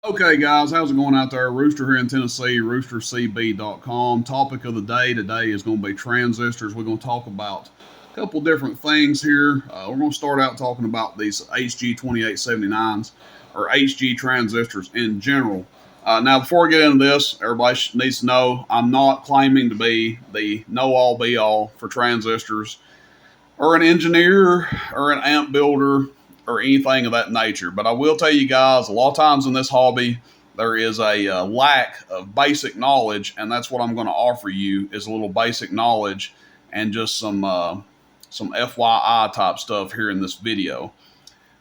Okay, guys, how's it going out there? Rooster here in Tennessee, roostercb.com. Topic of the day today is going to be transistors. We're going to talk about a couple different things here. We're going to start out talking about these HG 2879s or HG transistors in general. Now, before I get into this, everybody needs to know I'm not claiming to be the know all be all for transistors or an engineer or an amp builder or anything of that nature. But I will tell you guys, a lot of times in this hobby, there is a lack of basic knowledge, and that's what I'm going to offer you is a little basic knowledge and just some FYI type stuff here in this video.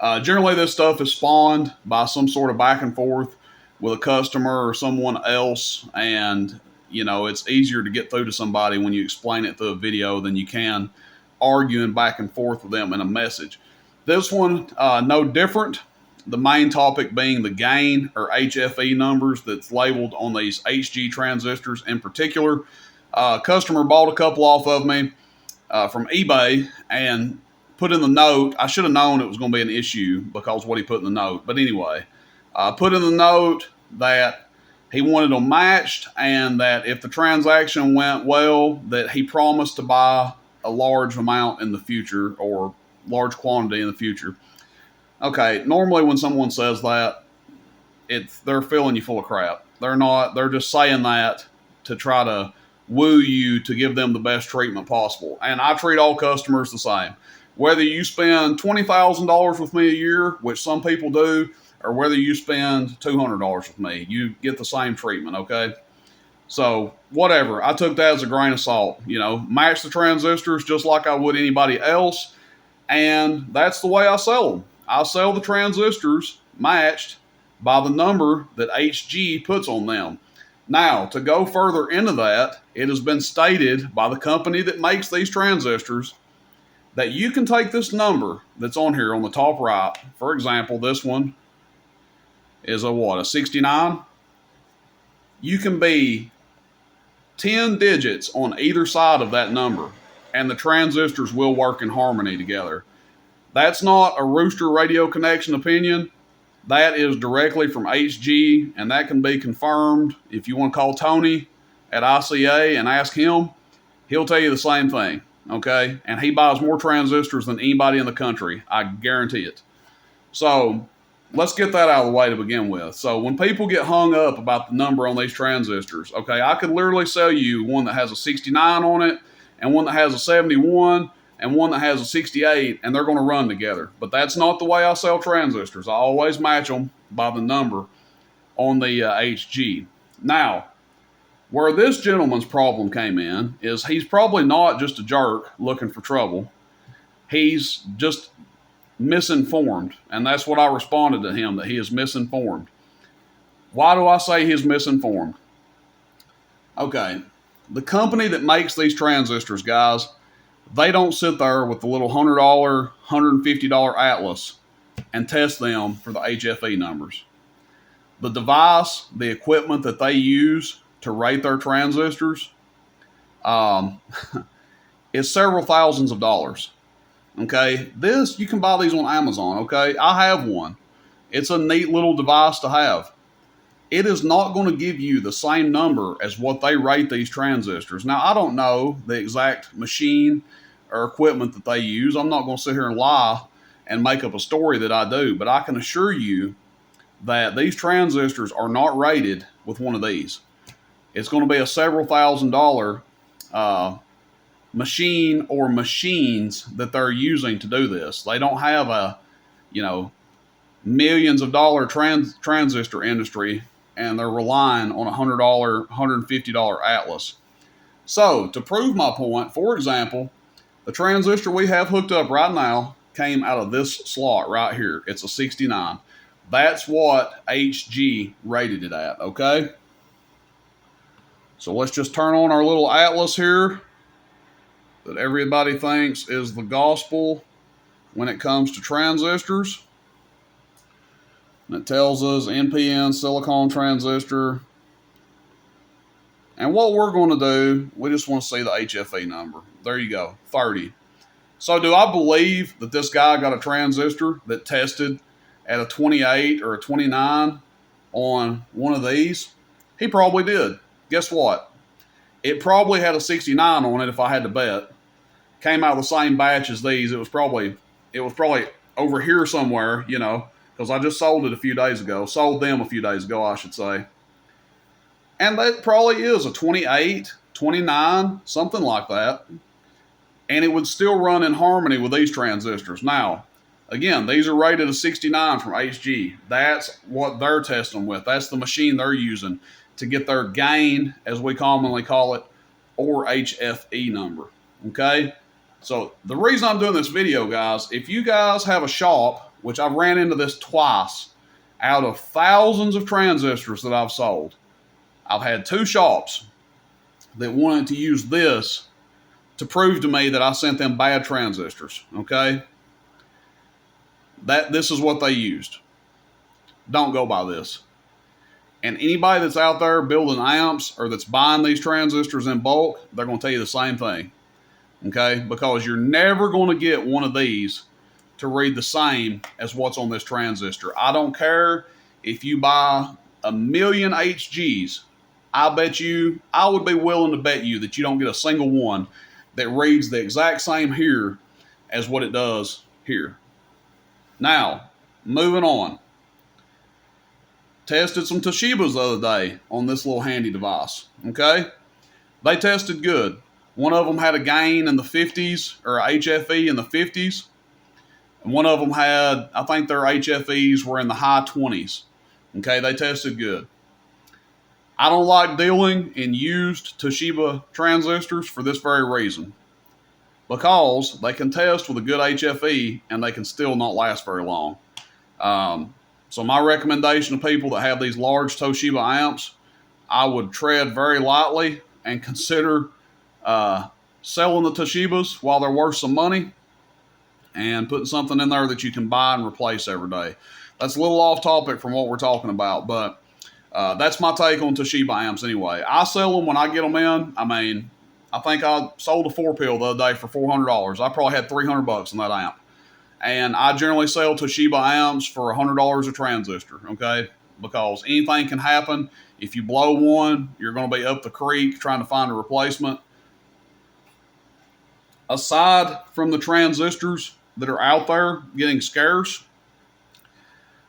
Generally, this stuff is spawned by some sort of back and forth with a customer or someone else, and it's easier to get through to somebody when you explain it through a video than you can arguing back and forth with them in a message. This one, no different. The main topic being the gain or HFE numbers that's labeled on these HG transistors in particular. Customer bought a couple off of me from eBay and put in the note. I should have known it was going to be an issue because what he put in the note. But anyway, put in the note that he wanted them matched and that if the transaction went well, that he promised to buy a large amount in the future or large quantity in the future. Okay, normally when someone says that, they're filling you full of crap. They're not. They're just saying that to try to woo you to give them the best treatment possible. And I treat all customers the same. Whether you spend $20,000 with me a year, which some people do, or whether you spend $200 with me, you get the same treatment, okay? So, whatever. I took that as a grain of salt. Match the transistors just like I would anybody else. And that's the way I sell them. I sell the transistors matched by the number that HG puts on them. Now, to go further into that, it has been stated by the company that makes these transistors that you can take this number that's on here on the top right. For example, this one is a 69? You can be 10 digits on either side of that number, and the transistors will work in harmony together. That's not a Rooster Radio Connection opinion. That is directly from HG, and that can be confirmed. If you want to call Tony at ICA and ask him, he'll tell you the same thing, okay? And he buys more transistors than anybody in the country. I guarantee it. So let's get that out of the way to begin with. So when people get hung up about the number on these transistors, okay, I could literally sell you one that has a 69 on it and one that has a 71 and one that has a 68, and they're going to run together. But that's not the way I sell transistors. I always match them by the number on the HG. Now, where this gentleman's problem came in is he's probably not just a jerk looking for trouble. He's just misinformed, and that's what I responded to him, that he is misinformed. Why do I say he's misinformed? Okay, the company that makes these transistors, guys, they don't sit there with the little $100, $150 Atlas and test them for the HFE numbers. The device, the equipment that they use to rate their transistors is several thousands of dollars. Okay, you can buy these on Amazon, okay? I have one. It's a neat little device to have. It is not going to give you the same number as what they rate these transistors. Now, I don't know the exact machine or equipment that they use. I'm not going to sit here and lie and make up a story that I do, but I can assure you that these transistors are not rated with one of these. It's going to be a several $1,000 machine or machines that they're using to do this. They don't have a, millions of dollar transistor industry, and they're relying on a $100, $150 Atlas. So, to prove my point, for example, the transistor we have hooked up right now came out of this slot right here. It's a 69. That's what HG rated it at, okay? So let's just turn on our little Atlas here that everybody thinks is the gospel when it comes to transistors. And it tells us NPN silicon transistor. And what we're going to do, we just want to see the HFE number. There you go, 30. So do I believe that this guy got a transistor that tested at a 28 or a 29? on one of these? He probably did. Guess what? It probably had a 69 on it if I had to bet. Came out of the same batch as these. It was probably over here somewhere, you know, because I just sold it a few days ago. Sold them a few days ago, I should say. And that probably is a 28, 29, something like that. And it would still run in harmony with these transistors. Now, again, these are rated a 69 from HG. That's what they're testing with. That's the machine they're using to get their gain, as we commonly call it, or HFE number. Okay? So the reason I'm doing this video, guys, if you guys have a shop, which I've ran into this twice, out of thousands of transistors that I've sold, I've had two shops that wanted to use this to prove to me that I sent them bad transistors, okay? This is what they used. Don't go by this. And anybody that's out there building amps or that's buying these transistors in bulk, they're going to tell you the same thing, okay? Because you're never going to get one of these to read the same as what's on this transistor. I don't care if you buy 1,000,000 HGs. I would be willing to bet you that you don't get a single one that reads the exact same here as what it does here. Now, moving on. Tested some Toshibas the other day on this little handy device, okay? They tested good. One of them had a gain in the 50s, or a HFE in the 50s. And one of them had, I think their HFEs were in the high 20s. Okay, they tested good. I don't like dealing in used Toshiba transistors for this very reason. Because they can test with a good HFE and they can still not last very long. So my recommendation to people that have these large Toshiba amps, I would tread very lightly and consider selling the Toshibas while they're worth some money and putting something in there that you can buy and replace every day. That's a little off topic from what we're talking about, but that's my take on Toshiba amps anyway. I sell them when I get them in. I mean, I think I sold a 4-pill the other day for $400. I probably had $300 in that amp. And I generally sell Toshiba amps for $100 a transistor, okay? Because anything can happen. If you blow one, you're going to be up the creek trying to find a replacement. Aside from the transistors that are out there getting scarce,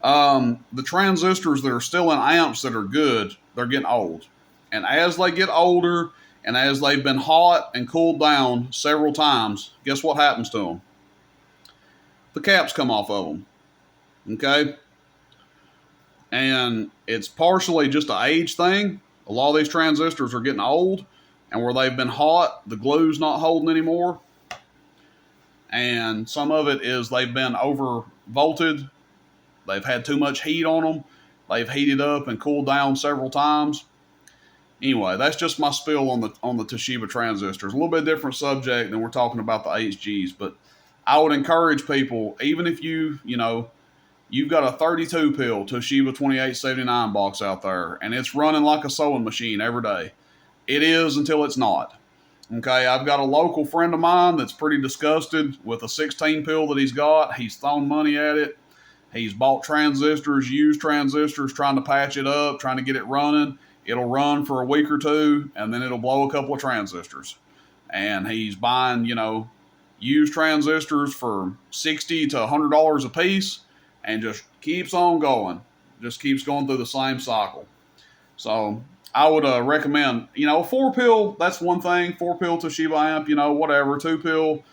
the transistors that are still in amps that are good, they're getting old. And as they get older, and as they've been hot and cooled down several times, guess what happens to them? The caps come off of them, okay? And it's partially just an age thing. A lot of these transistors are getting old, and where they've been hot, the glue's not holding anymore. And some of it is they've been over-volted. They've had too much heat on them. They've heated up and cooled down several times. Anyway, that's just my spill on the Toshiba transistors. A little bit different subject than we're talking about the HGs, but I would encourage people, even if you've got a 32-pill Toshiba 2879 box out there, and it's running like a sewing machine every day. It is until it's not. Okay, I've got a local friend of mine that's pretty disgusted with a 16-pill that he's got. He's thrown money at it. He's bought transistors, used transistors, trying to patch it up, trying to get it running. It'll run for a week or two, and then it'll blow a couple of transistors. And he's buying, used transistors for $60 to $100 a piece, and just keeps on going. Just keeps going through the same cycle. So I would recommend, a 4-pill, that's one thing. 4-pill Toshiba amp, whatever. 2-pill.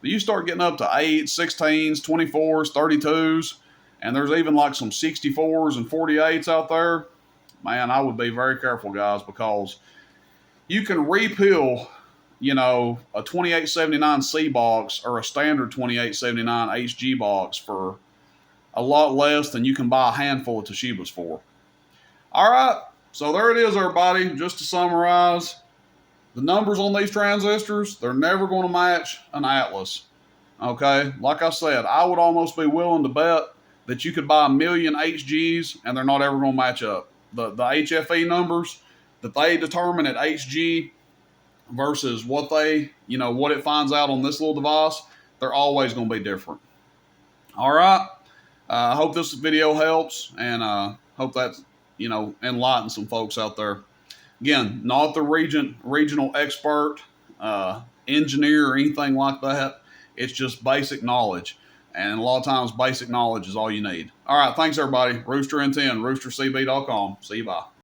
But you start getting up to 8s, 16s, 24s, 32s, and there's even like some 64s and 48s out there. Man, I would be very careful, guys, because you can repill, a 2879C box or a standard 2879 HG box for a lot less than you can buy a handful of Toshibas for. All right, so there it is, everybody. Just to summarize, the numbers on these transistors, they're never going to match an Atlas. Okay, like I said, I would almost be willing to bet that you could buy 1,000,000 HGs and they're not ever going to match up. The HFE numbers that they determine at HG versus what what it finds out on this little device, they're always going to be different. All right. I hope this video helps, and hope that enlighten some folks out there. Again, not the regional expert, engineer, or anything like that. It's just basic knowledge. And a lot of times, basic knowledge is all you need. All right, thanks, everybody. Rooster and 10, roostercb.com. See you, bye.